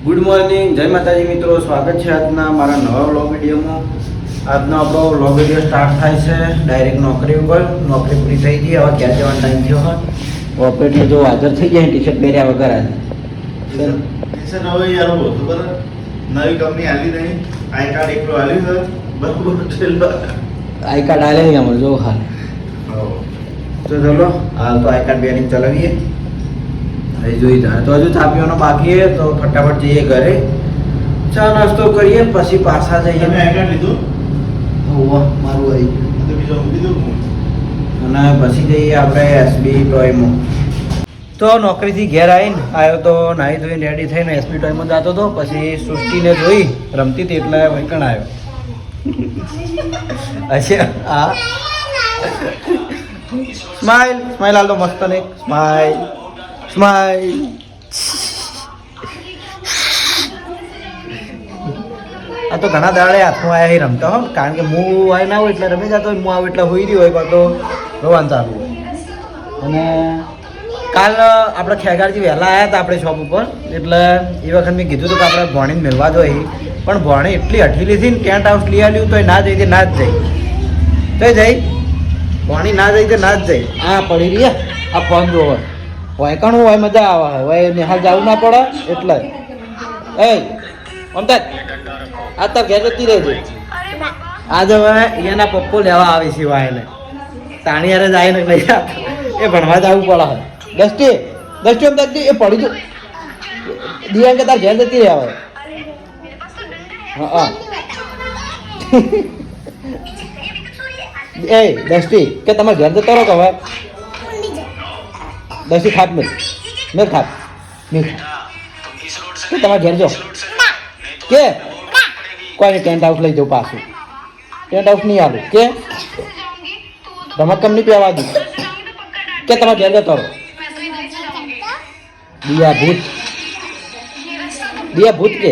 Good morning, જય માતાજી મિત્રો. સ્વાગત છે આજના મારા નવા વ્લોગ વિડીયોમાં. આજનો આપણો વ્લોગ વિડીયો સ્ટાર્ટ થાય છે ડાયરેક્ટ નોકરી ઉપર. નોકરી પૂરી થઈ ગઈ, હવે ક્યાં જવાનો ટાઈમ થયો હોય. ઓપરેટર જો હાજર થઈ ગયા ટી શર્ટ પહેર્યા વગર આજે ટીશર્ટ હવે યાર હોતું બરાબર નવી કંપની આલી નહીં આઈ કાર્ડ એકલો આલ્યું છે બરાબર છેલ્લો આઈ કાર્ડ આલે નહીં અમારે જો હાલ. તો ચલો હાલ તો આઈ કાર્ડ બેરિંગ ચલાવીએ. અહીં જોઈ જાય તો હજુ ચા પીવાનો બાકી છે તો ફટાફટ જઈએ ઘરે, ચા નાસ્તો કરીએ પછી પાછા જઈએ. તમે આઈ કાર્ડ લીધું? હોવા મારું આવી તો બીજો લીધું અને પછી જઈએ આપણે એસબી ટોયમાં. તો નોકરીથી ઘેર આવીને આવ્યો તો નાહી ધોઈને રેડી થઈને એસબી ટોયમાં જતો હતો. પછી સૃષ્ટિને જોઈ રમતી હતી એટલે વૈકણ આવ્યો. અચ્છા હા સ્માઈલ સ્માઈલ હાલ તો મસ્ત ને સ્માઈલ સ્માઈલ. આ તો ઘણા દાડે હાથમાં આવ્યા રમતા હો, કારણ કે હું આવી ના હોય એટલે રમી જતો હોય, હું આવું એટલે હોઈ રહ્યો હોય તો રોવાનું ચાલુ હોય. અને કાલ આપણે ખેગારજી વહેલા આવ્યા હતા આપણે શોપ ઉપર, એટલે એ વખત મેં કીધું હતું કે આપણે ભણીને મેળવા જોઈએ, પણ ભણી એટલી હઠીલી હતી ને ટેન્ટ હાઉસ લઈ આવ્યું તો ના જઈ ના જ જઈ તો જઈ ભણી ના જઈ તો ના જ જઈ. આ પડી રહી આ ફોન જોવા હોય કણ હોય મજા આવે હોય નિહાલ જવું ના પડે એટલે એ અમતા આ તો ઘેર જતી રહેજે. આજે હવે એના પપ્પો લેવા આવે છે વાયને તાણીયારે જાય ને લઈ એ ભણવા જવું પડે. દસ્તી દસ્તી એમ દસ્તી એ પડી ગયું દિયાંગ કે તાર ઘેર જતી રહે હવે. હા એ દસ્તી કે તમારે ઘેર જતો રહો કે હવે દસ્તી ખાપ મેં ખાપ મેં કે તમારે ઘેર જો કે કોઈને ટેન્ટ હાઉસ લઈ જાઉં પાછું. ટેન્ટ હાઉસ નહીં આવું કે રમત કમ નહીં પીવા દઉં કે તમારે ઘેર જતો રહો. દિયા ભૂત કે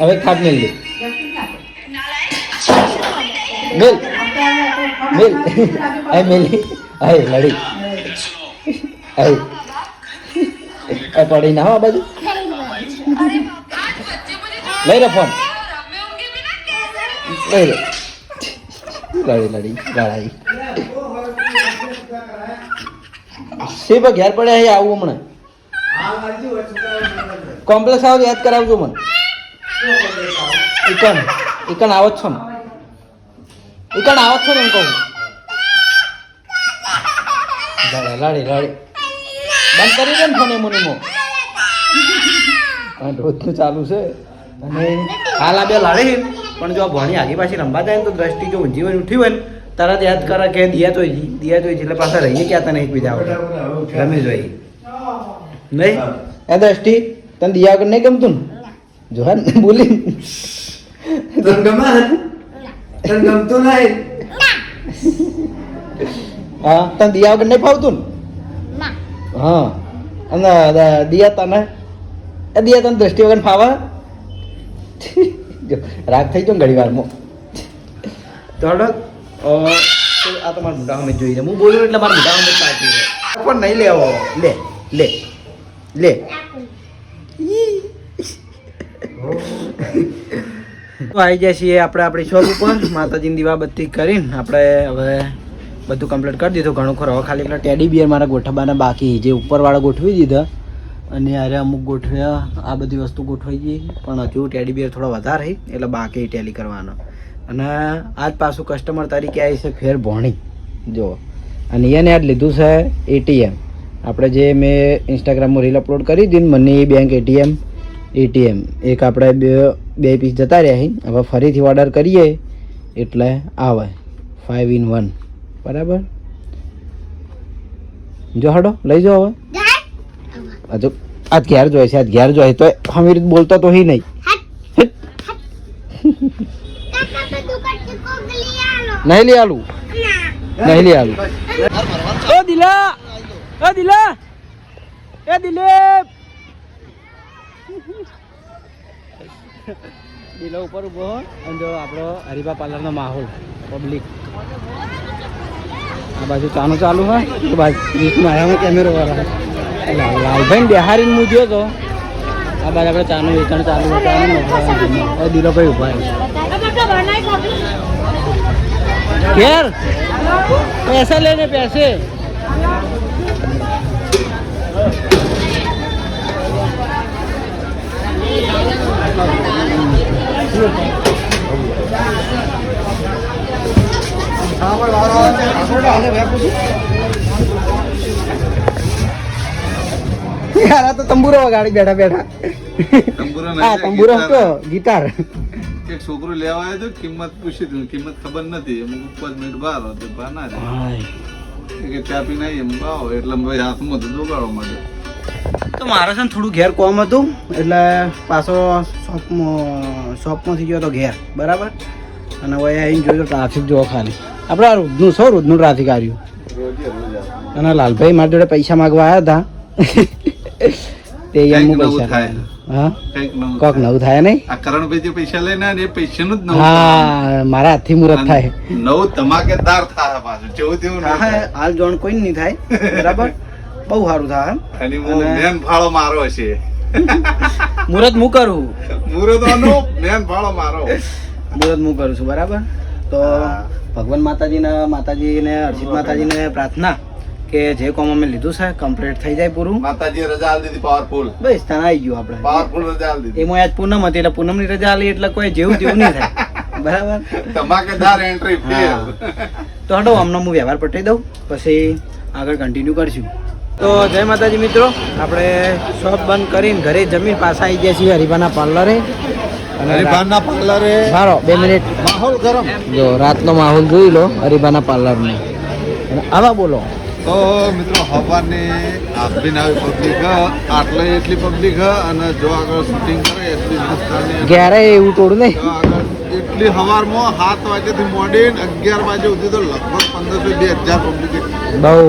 હવે ખાપ મેલ દે મેલ મેલ આ મેલી આ લડી આ પડી ના હો આ બાજુ લઈ લે ફોન લઈ લે લડી લડાઈ શિવ ઘેર પડ્યા આવું હમણાં કોમ્પ્લેક્સ આવો યાદ કરાવજો મને. ઇકન આવો જ છો ને ઇકન આવો જ છો ને એમ કહું. લાડી બંધ કરી દે ને ફોન એમો રોજનું ચાલુ છે. અને હાલ આ બે લાડે પણ જો ભણી આગી પાછી રમવા જાય ને તો દ્રષ્ટિ જો ઊંઘી હોય ઉઠી હોય ને તરત યાદ કરે કે દિયા જોઈ એટલે પાછા રહીએ ક્યાં તને એકબીજા આવડે રમી જોઈએ નહીં. એ દ્રષ્ટિ તને દિયા વગર નહીં ગમતું ને જો હા બોલી ગમતું નહીં. હા તને દિયા વગર નહીં ફાવતું ને. હા અને દિયા તને એ દિયા તને દ્રષ્ટિ વગર ફાવે રાગ થઈ ગયો ઘણી વારમાં તો આ તમારા મોટા અમે જોઈ હું બોલ્યું એટલે મારા મોટા અમે પાછી પણ નહીં લેવો લે લે લે આવી જાય છીએ આપણે આપણી શોપ ઉપર. માતાજીની દીવાબત્તી કરીને આપણે હવે બધું કમ્પ્લીટ કરી દીધું ઘણું ખરું. હવે ખાલી એટલા ટેડી બિયર મારા ગોઠવવાના બાકી, જે ઉપરવાળા ગોઠવી દીધા અને અરે અમુક ગોઠવ્યા. આ બધી વસ્તુ ગોઠવાઈ ગઈ પણ હજુ ટેડી બિયર થોડો વધારે એટલે બાકી ટેલી કરવાનો. અને આજ પાછું કસ્ટમર તરીકે આવી છે ફેર ભણી જો. અને એને આજ લીધું છે એટીએમ. આપણે જે મેં ઇન્સ્ટાગ્રામમાં રીલ અપલોડ કરી હતી ને મની બેંક એટીએમ એક આપણે બે પીસ જતા રહ્યા. હવે ફરીથી ઓર્ડર કરીએ એટલે આવે 5 in 1 બરાબર. જો હડો લઈ જાઓ હવે. હજુ આજ ઘેર જોઈએ છે, આજ ઘેર જોઈએ તો હમીર બોલતો તો હી નહીં. નહીં લઈ આલું નહીં લઈ આલું. ઓ દિલા ઓ દિલા એ દિલીપ દિલા ઉપર ઉભો અને જો આપણો હરિભા પાર્લરનો માહોલ પબ્લિક આ બાજુ ચાનું ચાલુ હોય તો બાજુ આયામાં કેમેરો વાળા લાલભાઈ બિહારીને હું જોયો તો આ બાદ આપણે ચાનું વેચાણ ચાલુ ચાનું દિલોભાઈ ઉભા ઘેર પૈસા લેને પૈસે યાર આ તો તંબુરો વગાડી બેઠા બેઠા હા તંબુરો તો ગિટાર એક છોકરો લેવા આવ્યો તો કિંમત પૂછી હતી કિંમત ખબર નથી અમુક 5 મિનિટ બહાર હતો બહાર ના કે ચા પીને આવીએ એમ આવો એટલે ભાઈ હાથમાં તો દોગાડો માટે તો મારે છે ને થોડું ઘેર કોમ હતું એટલે પાછો શોપમાંથી ગયો તો ઘેર બરાબર અને હવે આવીને જોયું તો ટ્રાફિક જોવો ખાલી આપણે આ રોજનું ટ્રાફિક આવ્યું રોજે અને લાલભાઈ મારી જોડે પૈસા માગવા આવ્યા હતા તે એમનું પૈસા હા કોક નવું થાય નહીં આ કરણભાઈ જે પૈસા લઈને આવે ને એ પૈસાનું જ નવું હા મારા હાથથી મુહૂર્ત થાય નવું ધમાકેદાર થાય પાછું જેવું તેવું ના થાય. હાલ જોણ કોઈ નહીં થાય બરાબર બહુ સારું થાય અને હું મેન ફાળો મારો છે મુહૂર્ત હું કરું મુરદવાનો મેન ફાળો મારો મુહૂર્ત હું કરું છું બરાબર તો ભગવાન માતાજીને અર્ચિત માતાજીને પ્રાર્થના કે જે કોમ અમે લીધું છે કમ્પ્લીટ થઈ જાય પૂરું માતાજીએ રજા આલી દીધી પાવરફુલ બસ ત્યાં આવી ગયું આપણે પાવરફુલ રજા આલી દીધી એમાં આજ પૂનમ હતી એટલે પૂનમની રજા આલી એટલે કોઈ જેવું તેવું નહીં થાય બરાબર ધમાકેદાર એન્ટ્રી ફેર તો હટો અમને હું વ્યવહાર પટાઈ દઉં પછી આગળ કન્ટિન્યુ કરશું તો જય માતાજી મિત્રો આપણે શોપ બંધ કરીને ઘરે જમીન પાછા આવી ગયા છીએ હરિભાના પાર્લરે હરિભાનના પાર્લરે મારો 2 મિનિટ માહોલ ગરમ જો રાતનો માહોલ જોઈ લો હરિભાના પાર્લરનો અને આવા બોલો તો મિત્રો હવાની આપીને આવી પબ્લિક આટલે એટલી પબ્લિક અને જો આગળ શૂટિંગ કરે એટલી હિન્દુસ્તાની ક્યારે એવું તોડું નહીં જો આગળ એટલી સવારમાં 7 વાગ્યાથી મોડીને 11 વાગે સુધી તો લગભગ 1500-2000 પબ્લિક બહુ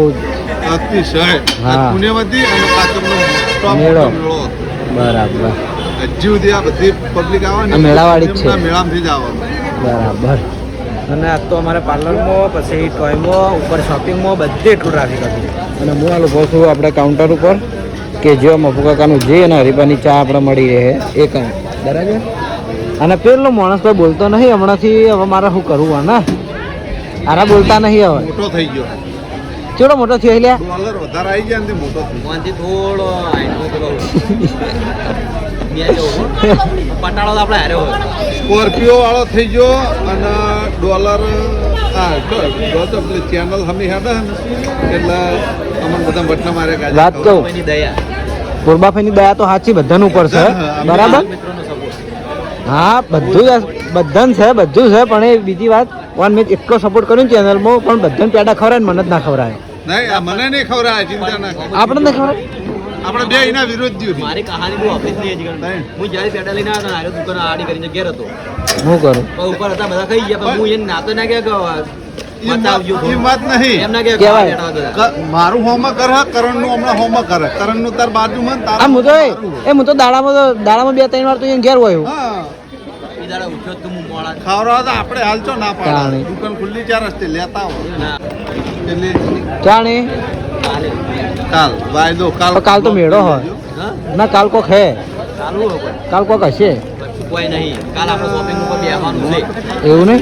અતિશય હા. પુણ્યવતી અને કાચમનો મોટો મેળો. મેળો બરાબર હજી સુધી આ બધી પબ્લિક આવે આ મેળાવાળી જ છે. એમના મેળામાંથી જ આવે બરાબર અને આજ તો અમારે પાર્લરમાં પછી ટોયમાં ઉપર શોપિંગમાં બધે એટલું ટ્રાફિક હતું અને હું આ લોકો છું આપણે કાઉન્ટર ઉપર કે જો મફુ કાકાનું જે અને હરિભાની ચા આપણે મળી રહે એ કાંઈ બરાબર અને પેલો માણસ કોઈ બોલતો નહીં હમણાંથી હવે મારે શું કરવું ને આરા બોલતા નહીં હવે મોટો થઈ ગયો ચેવડો મોટો થયો લ્યા ડોલર વધારે આવી ગયા ને તે મોટો થઈ પટાળો આપણે હારે હોય સ્કોર્પિયો વાળો થઈ ગયો અને ડોલર ચેનલ હમી હેડે ને એટલે અમને બધા વટના મારે વાત કહું ગુરબાફાઈની દયા તો સાચી બધાનું ઉપર છે બરાબર હા બધું બધાને છે બધું છે પણ એ બીજી વાત મેં એટલો સપોર્ટ કર્યો ને ચેનલમાં પણ બધાને પેડા ખવડાય ને મને જ ના ખવડાય નહીં આ મને નહીં ખવડાય ચિંતા ના કરે આપણે ના ખવડાય આપણે બે એના વિરોધ જીવ મારી કહાની બહુ અફીસ નહીં હજી ગણ. હું જ્યારે પેડા લઈને આવ્યો તો દુકાન આડી કરીને ઘેર હતો હું કરું પણ ઉપર હતા બધા ખાઈ ગયા પણ હું એને નાતો ના કે બતાવજો એ વાત નહીં એમ ના કે કહેવાય. મારું હોમવર્ક કરે કરણ નું હમણાં હોમવર્ક કરે કરણ નું તાર બાજુ માં આ હું તો દાડામાં 2-3 વાર તો અહીંયા ઘેર હોય હા એ દાડા ઉઠ્યો તો હું મોડા ખાવડા તો આપણે હાલ છો ના પાડે તાણી. દુકાન ખુલ્લી 4 રસ્તે લેતા આવો ના એટલે જાણે કાલે કાલ વાયદો કાલ કાલ તો મેળો હોય. હા ના કાલ કોક હે ચાલુ હોય પણ કાલ કોક હશે કોઈ નહીં કાલ આપણે શોપિંગ ઉપર બેસવાનું છે એવું નહીં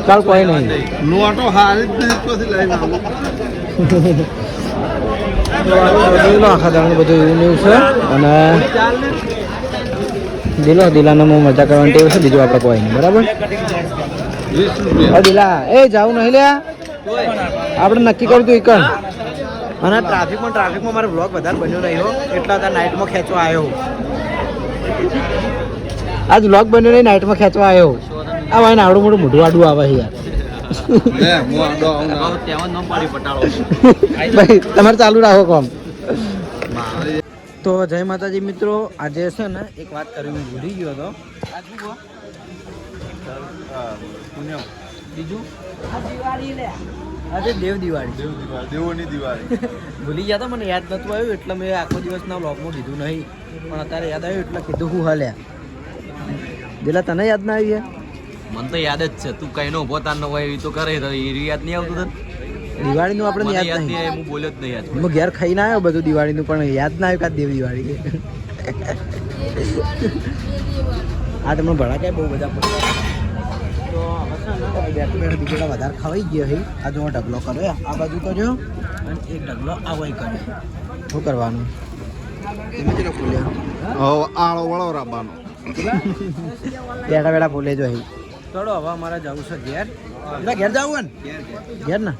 કાલ કોઈ નહીં નોટો હારી જ નહીં પછી લઈને આવું આખા દાવાનું બધું એવું એવું છે અને દિલાને હું મજા કરવાની ટેવ છે બીજું આપણે કોઈ નહીં બરાબર 20 રૂપિયા હા દિલા એ જાવું નહીં લ્યા આપણે નક્કી કર્યું હતું એકણ અને ટ્રાફિકમાં મારો બ્લોગ વધારે બન્યો રહ્યો એટલા હતા નાઇટમાં ખેંચવા આવ્યો આજ બ્લોગ બન્યો નહીં નાઇટમાં ખેંચવા આવ્યો આ ભાઈ આવડું મોટું મોઢું આડું આવે છે યાર લે હું આડો આવું ના. ત્યાં ન પાડી પટાળો ભાઈ તમારે ચાલુ રાખો કોમ તો જય માતાજી મિત્રો આજે છે ને એક વાત કરવી હું ભૂલી ગયો હતો બીજું આજે દેવ દિવાળી દેવોની દિવાળી ભૂલી ગયા તો મને યાદ નતું આવ્યું એટલે મેં આખો દિવસના વ્લોગમાં કીધું નહીં પણ અત્યારે યાદ આવ્યું એટલે કીધું હું હાલ્યા દિલા તને યાદ ના આવી મને તો યાદ જ છે તું કઈ નો ઉભો તાર નો હોય એ તો કરે તો એ યાદ નહીં આવતું તને દિવાળીનું આપણે મને યાદ યાદ નહીં. નહીં, હું બોલ્યો જ નહીં આજ. હું ઘેર ખાઈને આવ્યો બધું દિવાળીનું, પણ યાદ ના આવ્યું કાં દેવ દિવાળી કે. આ તમને ભડા ક્યાંય બહુ બધા પડે. તો હવે છે ને બેઠું બીજેલા વધારે ખવાઈ ગયો છે. આ જો ઢગલો કર્યો આ બાજુ કર્યો અને એક ઢગલો આ વહી કર્યો. શું કરવાનું? એમાં કેટલો ફૂલ્યો? આળો વળો રાબાનો. બેઠા બેઠા ફૂલે જો અહીં. ચલો હવે અમારે જવું છે ઘેર. બધા ઘેર જવું ને? ઘેર ને?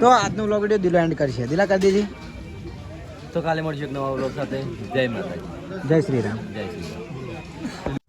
તો આજનો વ્લોગ વિડીયો દિલો એન્ડ કરશે. દિલા કરી દેજે. તો કાલે મળશું એક નવા વ્લોગ સાથે. જય માતાજી. જય શ્રી રામ. જય શ્રી રામ.